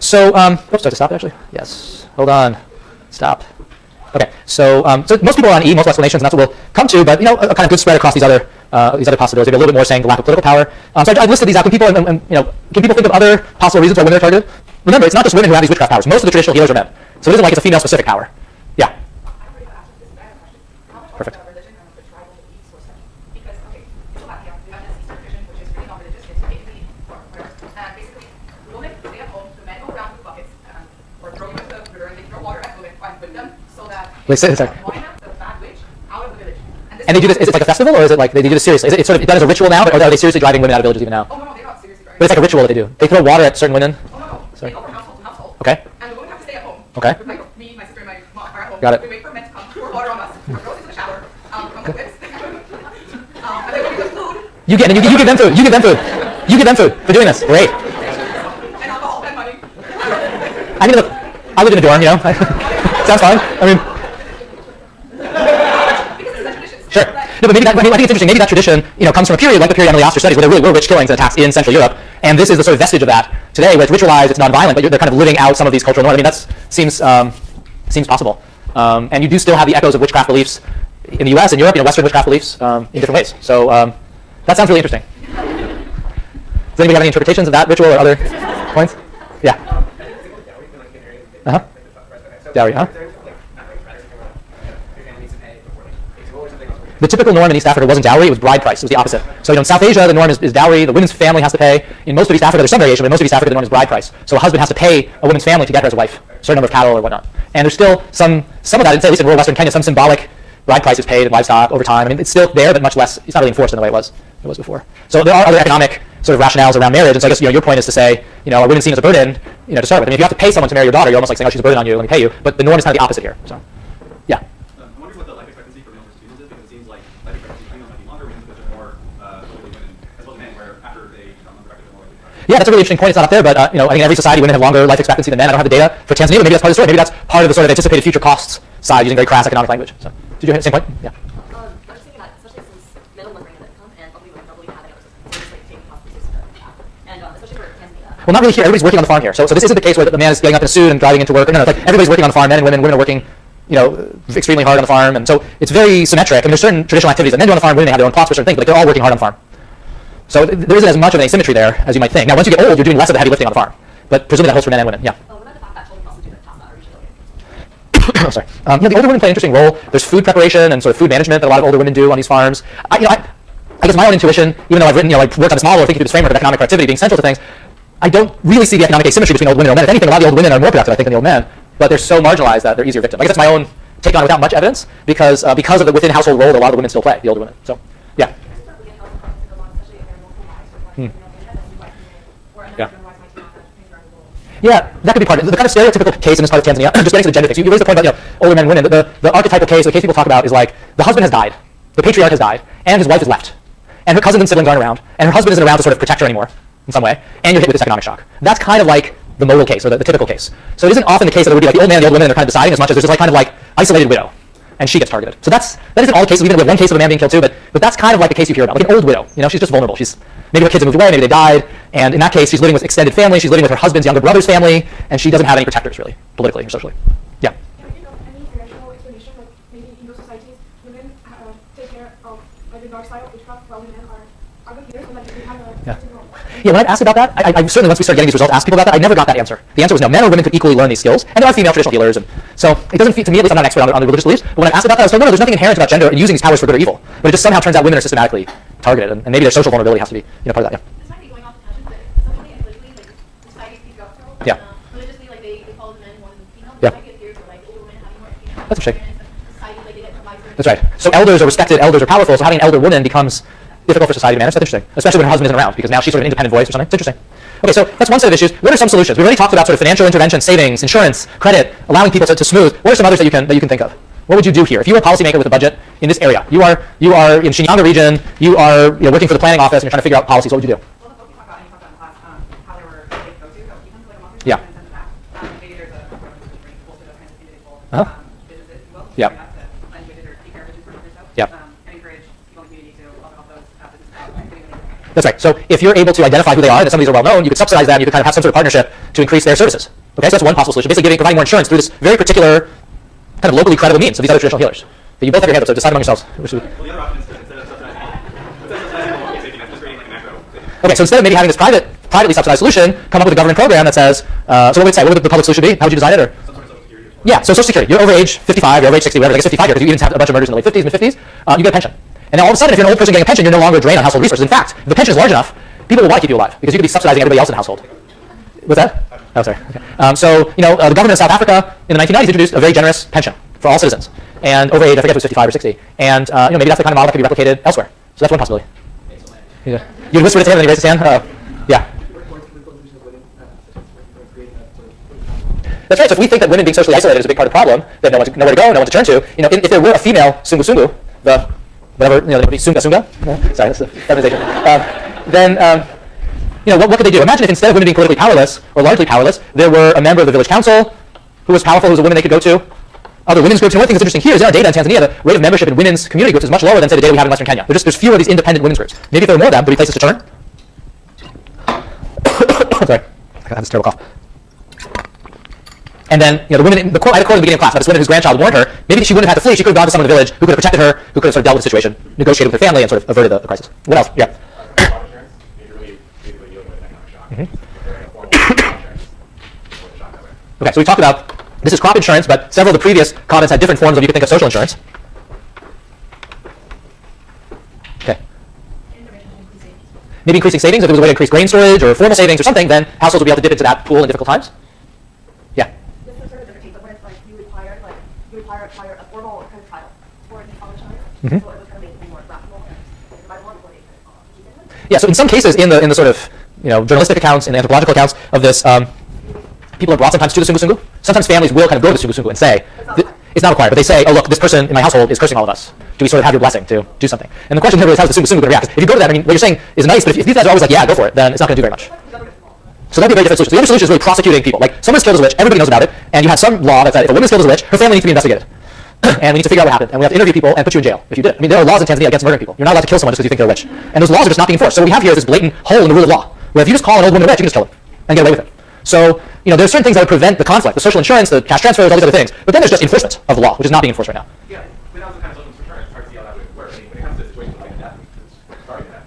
So, oops, do I have to stop it actually? Yes. Hold on. Stop. Okay. So, so most people are on E, multiple explanations, and that's what we'll come to. But a kind of good spread across these other possibilities. Maybe a little bit more saying the lack of political power. So I listed these out. Can people, can people think of other possible reasons why women are targeted? Remember, it's not just women who have these witchcraft powers. Most of the traditional healers are men. So it isn't like it's a female-specific power. Yeah. Perfect. Wait, sorry. And they do this, is it like a festival, or is it like they do this seriously? Is it sort of done as a ritual now, or are they seriously driving women out of villages even now? Oh, no, they're not seriously driving. But it's like a ritual that they do. They throw water at certain women? Oh, no. Sorry. They go from household to household. Okay. And the women have to stay at home. Okay. Me, my sister, and my mom are at home. Got it. We wait for men to come, pour water on us, throw us into the shower, come with whips. And then we give them food. You give them food. You give them food. You give them food for doing this. Great. And alcohol and money. I mean, look, I live in a dorm, Sounds fine. I mean, sure. No, but maybe that, I think it's interesting. Maybe that tradition, comes from a period like the period Emily Oster studies, where there really were witch killings and attacks in Central Europe, and this is the sort of vestige of that today, where it's ritualized, it's non-violent, but they're kind of living out some of these cultural norms. I mean, that seems possible. And you do still have the echoes of witchcraft beliefs in the U.S. and Europe, Western witchcraft beliefs in different ways. So that sounds really interesting. Does anybody have any interpretations of that ritual or other points? Yeah. Dowry, The typical norm in East Africa wasn't dowry, it was bride price. It was the opposite. So in South Asia, the norm is dowry, the woman's family has to pay. In most of East Africa, there's some variation, but in most of East Africa, the norm is bride price. So a husband has to pay a woman's family to get her as a wife, a certain number of cattle or whatnot. And there's still some of that, at least in rural Western Kenya, some symbolic bride price is paid in livestock over time. I mean, it's still there, but much less, it's not really enforced in the way it was before. So there are other economic sort of rationales around marriage. And so I guess, your point is to say, are women seen as a burden, to start with? I mean, if you have to pay someone to marry your daughter, you're almost like saying, oh, she's a burden on you, let me pay you. But the norm is kind of the opposite here. So, yeah. I'm wondering what the life expectancy for males versus females is, because it seems like life expectancy for females might be longer, because they're more women, as well as men, where after they become unproductive, they're more likely to die. Yeah, that's a really interesting point. It's not up there, but I think in every society, women have longer life expectancy than men. I don't have the data for Tanzania, but maybe that's part of the story. Maybe that's part of the sort of anticipated future costs side, using very crass economic language. So, did you have the same point? Yeah. I was thinking that, especially since men don't bring income, and probably women don't really have any other systems, so just like taking hospitals and especially for Tanzania. Well, not really here. Everybody's working on the farm here. So this isn't the case where the man is getting up in a suit and driving into work. No, it's like everybody's working on the farm. Men and women are working, extremely hard on the farm, and so it's very symmetric. I mean, there's certain traditional activities that men do on the farm, women have their own plots for certain things, but they're all working hard on the farm. So there isn't as much of an asymmetry there as you might think. Now, once you get old, you're doing less of the heavy lifting on the farm, but presumably that holds for men and women. Yeah. What about the fact that children also do the tasks that are usually Oh, sorry. The older women play an interesting role. There's food preparation and sort of food management that a lot of older women do on these farms. I guess my own intuition, even though I've written, I've worked on this model or thinking through this framework of economic productivity being central to things, I don't really see the economic asymmetry between old women and old men. If anything, a lot of the old women are more productive, I think, than the old men, but they're so marginalized that they're easier victims. I guess that's my own take on it without much evidence, because of the within household role that a lot of the women still play, the older women. So, yeah. Yeah. Yeah, that could be part of it. The kind of stereotypical case in this part of Tanzania, just getting to the gender thing. You raised the point about older men and women. The archetypal case, the case people talk about is like the husband has died, the patriarch has died, and his wife is left. And her cousins and siblings aren't around, and her husband isn't around to sort of protect her anymore in some way, and you're hit with this economic shock. That's kind of like the modal case, or the typical case. So it isn't often the case that it would be like the old man and the old women are kind of deciding as much as there's just like isolated widow, and she gets targeted. So that isn't all the cases. Even with one case of a man being killed too, but that's kind of like the case you hear about, like an old widow. She's just vulnerable. Maybe her kids have moved away, maybe they died, and in that case, she's living with extended family. She's living with her husband's younger brother's family, and she doesn't have any protectors really, politically or socially. Yeah. Any rational explanation, like maybe in those societies, women take care of the dark side of witchcraft, while men are good healers, and like we have a Yeah, when I've asked about that, I certainly, once we started getting these results, asked people about that, I never got that answer. The answer was no, men or women could equally learn these skills, and there are female traditional healers, and so it doesn't feel, to me at least, I'm not an expert on the religious beliefs, but when I've asked about that, I was told, no, there's nothing inherent about gender and using these powers for good or evil, but it just somehow turns out women are systematically targeted, and maybe their social vulnerability has to be part of that, yeah. This might be going off the tangent, but socially and politically, like, society speaks up to Yeah. religiously, like, they follow the men more than the female. Yeah. It might be a theory for, like, older women having more female. That's interesting. Society, like, they get advisors. That's right. So elders are respected, elders are powerful, so having an elder woman becomes difficult for society to manage. That's interesting, especially when her husband isn't around, because now she's sort of an independent voice or something. It's interesting. Okay, so that's one set of issues. What are some solutions? We've already talked about sort of financial intervention, savings, insurance, credit, allowing people to smooth. What are some others that you can think of? What would you do here? If you were a policymaker with a budget in this area, you are in Shinyanga region, you are working for the planning office, and you're trying to figure out policies, what would you do? Well, the book you talked about, and you talked about in class, how there were big go-tos that would keep them for like a month or Yeah. two and send them back. Maybe there's a program to bring people to those kinds of individual businesses, if you will, Yep. to plan with it or take care of it for yourself. Yep. And encourage people in the community to also help those businesses out by giving them That's right. So if you're able to identify who they are and that some of these are well known, you could subsidize them. You could kind of have some sort of partnership to increase their services. Okay, so that's one possible solution. Basically, providing more insurance through this very particular kind of locally credible means of these other traditional healers. So you both have your hands up. So decide among yourselves. Well, the other option is to, instead of subsidizing the safety net, just creating like an macro safety net. Okay, so instead of maybe having this privately subsidized solution, come up with a government program that says, so what would it say? What would the public solution be? How would you design it? Or? Some sort of social security. Yeah, so Social Security. You're over age 55, you're over age 60, whatever. I guess 55 here because you even have a bunch of murders in the late 50s, mid-50s. You get a pension. And then all of a sudden, if you're an old person getting a pension, you're no longer a drain on household resources. In fact, if the pension is large enough, people will want to keep you alive because you could be subsidizing everybody else in the household. What's that? Oh, sorry. Okay. So, the government of South Africa in the 1990s introduced a very generous pension for all citizens. And over age, I forget if it was 55 or 60. And, maybe that's the kind of model that could be replicated elsewhere. So that's one possibility. Yeah. You whispered it to him and he raised his hand? Yeah. That's right. So if we think that women being socially isolated is a big part of the problem, they have nowhere to go, no one to turn to. If there were a female sungu, the whatever, they would be sunga. Sorry, that's the feminization. Then, what could they do? Imagine if instead of women being politically powerless or largely powerless, there were a member of the village council who was powerful, who was a woman they could go to. Other women's groups. And one thing that's interesting here is in our data in Tanzania, the rate of membership in women's community groups is much lower than, say, the data we have in Western Kenya. There's fewer of these independent women's groups. Maybe if there were more of them, there'd be places to turn. Sorry, I had this terrible cough. And then, the women, I had a quote in the beginning of class about this woman whose grandchild warned her. Maybe she wouldn't have had to flee. She could have gone to someone in the village who could have protected her, who could have sort of dealt with the situation, negotiated with her family, and sort of averted the crisis. What else? Yeah. Crop insurance, you're really basically dealing with an economic shock. If they're in a formal crop insurance, before the shock that way. Okay, so we talked about, this is crop insurance, but several of the previous comments had different forms of, you could think of social insurance. Okay. Maybe increasing savings. If there was a way to increase grain storage or formal savings or something, then households would be able to dip into that pool in difficult times. Yeah. This is sort of different, but what if you require a formal kind of trial for health insurance, so it was going to make it more rational and provide more for Yeah. So in some cases, in the sort of journalistic accounts, in the anthropological accounts of this, people are brought sometimes to the sungu. Sometimes families will kind of go to the sungu and say, it's not required, but they say, oh look, this person in my household is cursing all of us. Do we sort of have your blessing to do something? And the question here is how is the sungu going to react? If you go to that, what you're saying is nice, but if these guys are always like, yeah, go for it, then it's not going to do very much. So that'd be a very different solution. So the other solution is really prosecuting people. Like, someone's killed as a witch, everybody knows about it, and you have some law that says if a woman's killed as a witch, her family needs to be investigated. And we need to figure out what happened, and we have to interview people and put you in jail if you did it. There are laws in Tanzania against murdering people. You're not allowed to kill someone just because you think they're a witch. And those laws are just not being enforced. So what we have here is this blatant hole in the rule of law, where if you just call an old woman a witch, you can just kill her and get away with it. So, there's certain things that would prevent the conflict, the social insurance, the cash transfers, all these other things. But then there's just enforcement of the law, which is not being enforced right now. Yeah, without the kind of social return, it's hard to see how that would work. I mean, when it comes to situations like death, it's sorry to death.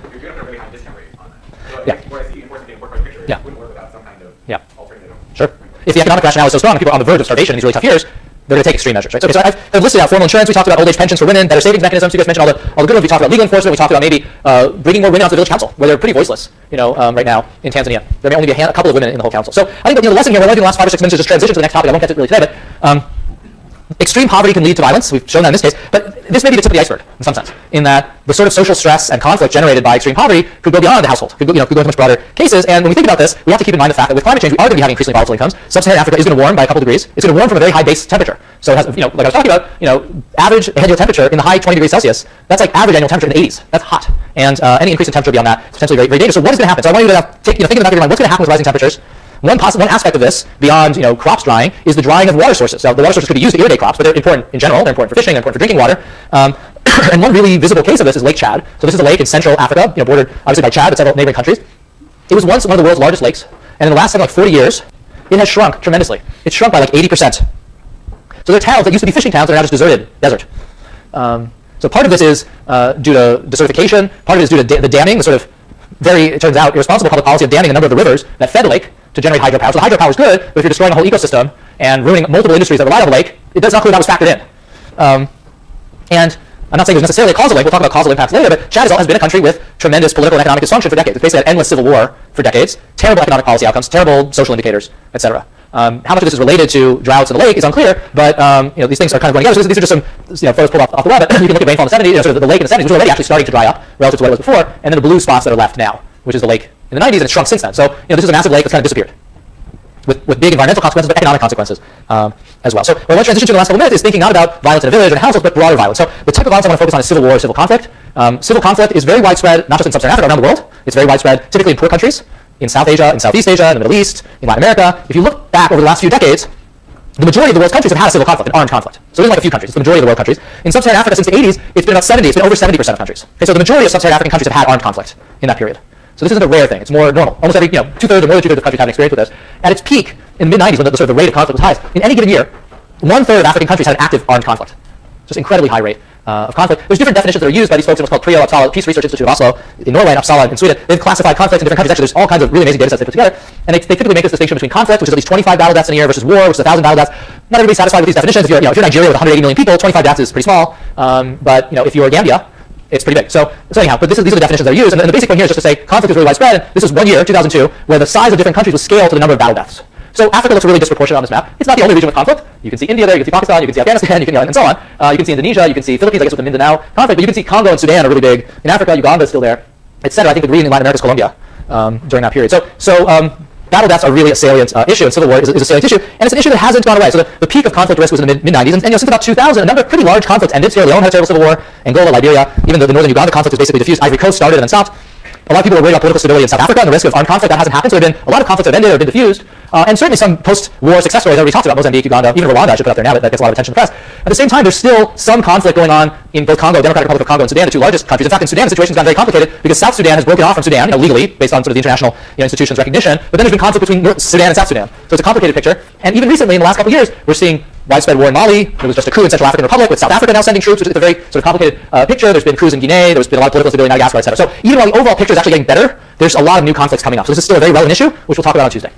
You're going to have a really high discount rate on that. So Yeah. where I see enforcement being worked by the picture, Yeah. it wouldn't work without some kind of Yeah. alternative. Sure. If the economic rationale is so strong and people are on the verge of starvation in these really tough years, they're going to take extreme measures, right? So, so I've listed out formal insurance. We talked about old age pensions for women, better savings mechanisms. You guys mentioned all the good ones. We talked about legal enforcement. We talked about maybe bringing more women onto the village council, where they're pretty voiceless, right now in Tanzania. There may only be a couple of women in the whole council. So I think that the lesson here, we're only doing the last 5 or 6 minutes to just transition to the next topic. I won't get to it really today, but extreme poverty can lead to violence. We've shown that in this case, but this may be the tip of the iceberg in some sense, in that the sort of social stress and conflict generated by extreme poverty could go beyond the household, could go into much broader cases. And when we think about this, we have to keep in mind the fact that with climate change, we are going to be having increasingly volatile incomes. Sub-Saharan Africa is going to warm by a couple degrees. It's going to warm from a very high base temperature. So it has, like I was talking about, average annual temperature in the high 20 degrees Celsius. That's like average annual temperature in the 80s. That's hot. And any increase in temperature beyond that is potentially very, very dangerous. So what is going to happen? So I want you to think in the back of your mind, what's going to happen with rising temperatures? One aspect of this, beyond crops drying, is the drying of water sources. So the water sources could be used to irrigate crops, but they're important in general. They're important for fishing. They're important for drinking water. And one really visible case of this is Lake Chad. So this is a lake in Central Africa, bordered obviously by Chad, but several neighboring countries. It was once one of the world's largest lakes, and in the last 40 years, it has shrunk tremendously. It's shrunk by like 80%. So there are towns that used to be fishing towns that are now just deserted desert. So part of this is due to desertification. Part of it is due to the damming, the sort of it turns out, irresponsible public policy of damming a number of the rivers that fed the lake to generate hydropower. So the hydropower is good, but if you're destroying a whole ecosystem and ruining multiple industries that rely on the lake, it does not clear that was factored in. And I'm not saying there's necessarily a causal link. We'll talk about causal impacts later, but Chad has been a country with tremendous political and economic dysfunction for decades. It's basically an endless civil war for decades, terrible economic policy outcomes, terrible social indicators, etc. How much of this is related to droughts in the lake is unclear, but these things are kind of going together. So these are just some photos pulled off the web. You can look at rainfall in the 70s, sort of the lake in the 70s, which was already actually starting to dry up relative to what it was before, and then the blue spots that are left now, which is the lake in the 90s, and it's shrunk since then. So this is a massive lake that's kind of disappeared, with big environmental consequences, but economic consequences as well. So what I want to transition to in the last couple minutes is thinking not about violence in a village or in a household, but broader violence. So the type of violence I want to focus on is civil war or civil conflict. Civil conflict is very widespread, not just in Sub-Saharan Africa, around the world. It's very widespread, typically in poor countries, in South Asia, in Southeast Asia, in the Middle East, in Latin America. If you look back over the last few decades, the majority of the world's countries have had a civil conflict, an armed conflict. So it isn't like a few countries, it's the majority of the world countries. In sub-Saharan Africa since the 80s, it's been about 70, it's been over 70% of countries. Okay, so the majority of sub-Saharan African countries have had armed conflict in that period. So this isn't a rare thing, it's more normal. Almost every, two-thirds or more than two-thirds of countries have an experience with this. At its peak, in the mid-90s, when the sort of the rate of conflict was highest, in any given year, 1/3 of African countries had an active armed conflict. Just incredibly high rate of conflict. There's different definitions that are used by these folks in what's called PRIO, Uppsala, Peace Research Institute of Oslo, in Norway, and Uppsala in Sweden. They've classified conflicts in different countries. Actually, there's all kinds of really amazing data sets they put together. And they typically make this distinction between conflict, which is at least 25 battle deaths in a year, versus war, which is 1,000 battle deaths. Not everybody's satisfied with these definitions. If you're Nigeria with 180 million people, 25 deaths is pretty small. But if you're Gambia, it's pretty big. So anyhow, but these are the definitions that are used. And the basic point here is just to say conflict is really widespread. And this is 1 year, 2002, where the size of different countries was scaled to the number of battle deaths. So Africa looks really disproportionate on this map. It's not the only region with conflict. You can see India there, you can see Pakistan, you can see Afghanistan, you can, and so on. You can see Indonesia, you can see Philippines, I guess with the Mindanao conflict, but you can see Congo and Sudan are really big. In Africa, Uganda is still there, etc. I think the region in Latin America is Colombia during that period. So battle deaths are really a salient issue, and civil war is a salient issue, and it's an issue that hasn't gone away. So the peak of conflict risk was in the mid-90s, and since about 2000, a number of pretty large conflicts ended. Sierra Leone had a terrible civil war, Angola, Liberia, even the northern Uganda conflict was basically diffused. Ivory Coast started and then stopped. A lot of people were worried about political stability in South Africa and the risk of armed conflict. That hasn't happened. So there have been a lot of conflicts that have ended or been diffused. And certainly some post-war success stories that we talked about, Mozambique, Uganda, even Rwanda I should put up there now, that gets a lot of attention in the press. At the same time, there's still some conflict going on in both Congo, Democratic Republic of Congo, and Sudan, the two largest countries. In fact, in Sudan, the situation's gotten very complicated because South Sudan has broken off from Sudan, legally, based on sort of the international institutions' recognition. But then there's been conflict between Sudan and South Sudan. So it's a complicated picture. And even recently, in the last couple of years, we're seeing widespread war in Mali. There was just a coup in Central African Republic with South Africa now sending troops, which is a very sort of complicated picture. There's been coups in Guinea. There's been a lot of political stability in Madagascar, etc. So even while the overall picture is actually getting better, there's a lot of new conflicts coming up. So this is still a very relevant issue, which we'll talk about on Tuesday.